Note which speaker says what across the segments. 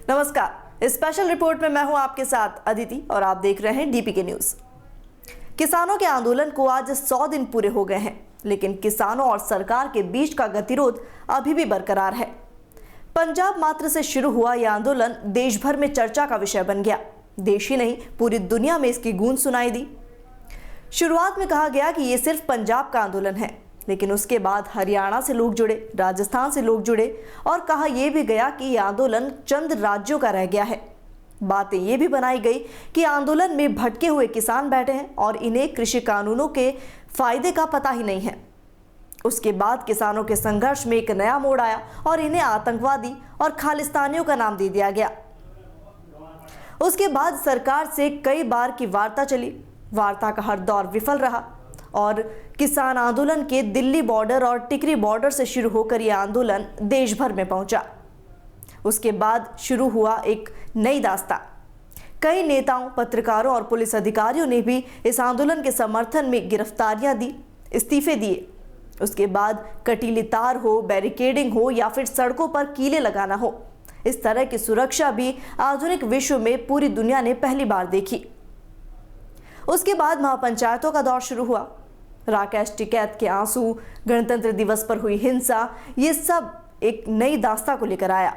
Speaker 1: नमस्कार, special report में मैं हूं आपके साथ अदिति और आप देख रहे हैं डीपीके न्यूज। किसानों के आंदोलन को आज 100 दिन पूरे हो गए हैं, लेकिन किसानों और सरकार के बीच का गतिरोध अभी भी बरकरार है। पंजाब मात्र से शुरू हुआ यह आंदोलन देश भर में चर्चा का विषय बन गया। देश ही नहीं, पूरी दुनिया में इसकी गूंज सुनाई दी। शुरुआत में कहा गया कि यह सिर्फ पंजाब का आंदोलन है, लेकिन उसके बाद हरियाणा से लोग जुड़े, राजस्थान से लोग जुड़े और कहा यह भी गया कि यह आंदोलन चंद राज्यों का रह गया है। बातें ये भी बनाई गई कि आंदोलन में भटके हुए किसान बैठे हैं और इन्हें कृषि कानूनों के फायदे का पता ही नहीं है। उसके बाद किसानों के संघर्ष में एक नया मोड़ आया और इन्हें आतंकवादी और खालिस्तानियों का नाम दे दिया गया। उसके बाद सरकार से कई बार की वार्ता चली। वार्ता का हर दौर विफल रहा और किसान आंदोलन के दिल्ली बॉर्डर और टिकरी बॉर्डर से शुरू होकर यह आंदोलन देश भर में पहुंचा। उसके बाद शुरू हुआ एक नई दास्तां। कई नेताओं, पत्रकारों और पुलिस अधिकारियों ने भी इस आंदोलन के समर्थन में गिरफ्तारियां दी, इस्तीफे दिए। उसके बाद कटीली तार हो, बैरिकेडिंग हो या फिर सड़कों पर कीले लगाना हो, इस तरह की सुरक्षा भी आधुनिक विश्व में पूरी दुनिया ने पहली बार देखी। उसके बाद महापंचायतों का दौर शुरू हुआ। राकेश टिकैत के आंसू, गणतंत्र दिवस पर हुई हिंसा, ये सब एक नई दास्तां को लेकर आया।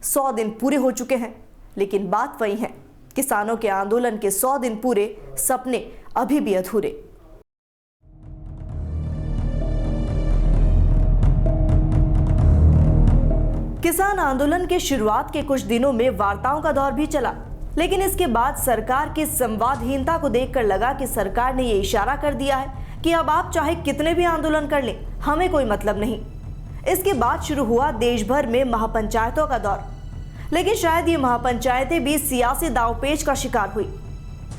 Speaker 1: 100 दिन पूरे हो चुके हैं, लेकिन बात वही है, किसानों के आंदोलन के 100 दिन पूरे, सपने अभी भी अधूरे। किसान आंदोलन के शुरुआत के कुछ दिनों में वार्ताओं का दौर भी चला, लेकिन इसके बाद सरकार की संवादहीनता को देखकर लगा कि सरकार ने ये इशारा कर दिया है कि अब आप चाहे कितने भी आंदोलन कर लें, हमें कोई मतलब नहीं। इसके बाद शुरू हुआ देश भर में महापंचायतों का दौर, लेकिन शायद ये महापंचायतें भी सियासी दांवपेच का शिकार हुई।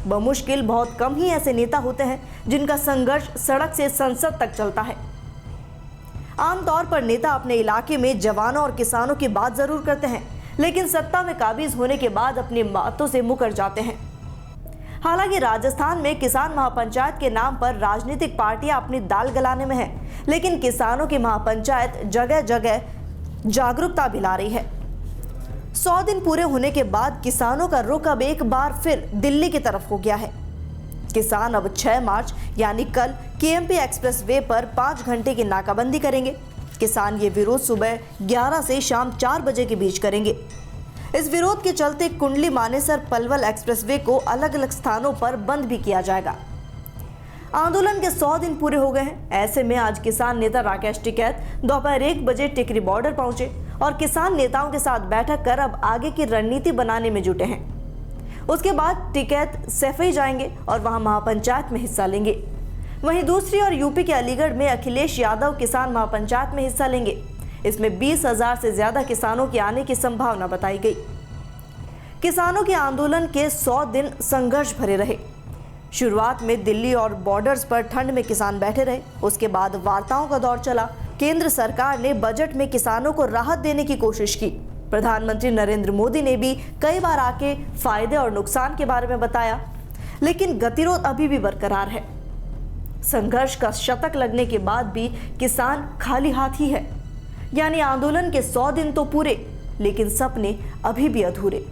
Speaker 1: बमुश्किल बहुत कम ही ऐसे नेता होते हैं जिनका संघर्ष सड़क से संसद तक चलता है। आमतौर पर नेता अपने इलाके में जवानों और किसानों की बात जरूर करते हैं, लेकिन सत्ता में काबिज होने के बाद अपनी बातों से मुकर जाते हैं। हालांकि राजस्थान में किसान महापंचायत के नाम पर राजनीतिक पार्टियां अपनी दाल गलाने में हैं, लेकिन किसानों की महापंचायत जगह जगह जागरूकता भी ला रही है। 100 दिन पूरे होने के बाद किसानों का रुख अब एक बार फिर दिल्ली की तरफ हो गया है। किसान अब 6 मार्च यानी कल केएमपी एक्सप्रेस वे पर 5 घंटे की नाकाबंदी करेंगे। किसान ये विरोध सुबह 11 से शाम 4 बजे के बीच करेंगे। इस विरोध के चलते कुंडली मानेसर पलवल एक्सप्रेसवे को अलग अलग स्थानों पर बंद भी किया जाएगा। आंदोलन के 100 दिन पूरे हो गए हैं। ऐसे में आज किसान नेता राकेश टिकैत दोपहर 1 बजे टिकरी बॉर्डर पहुंचे और किसान नेताओं के साथ बैठक कर अब आगे की रणनीति बनाने में जुटे हैं। उसके बाद टिकैत सैफई जाएंगे और वहां महापंचायत में हिस्सा लेंगे। वहीं दूसरी ओर यूपी के अलीगढ़ में अखिलेश यादव किसान महापंचायत में हिस्सा लेंगे। इसमें 20,000 से ज्यादा किसानों के आने की संभावना बताई गई। किसानों के आंदोलन के 100 दिन संघर्ष भरे रहे। शुरुआत में दिल्ली और बॉर्डर्स पर ठंड में किसान बैठे रहे। उसके बाद वार्ताओं का दौर चला। केंद्र सरकार ने बजट में किसानों को राहत देने की कोशिश की। प्रधानमंत्री नरेंद्र मोदी ने भी कई बार आके फायदे और नुकसान के बारे में बताया, लेकिन गतिरोध अभी भी बरकरार है। संघर्ष का शतक लगने के बाद भी किसान खाली हाथ ही है, यानी आंदोलन के 100 दिन तो पूरे, लेकिन सपने अभी भी अधूरे।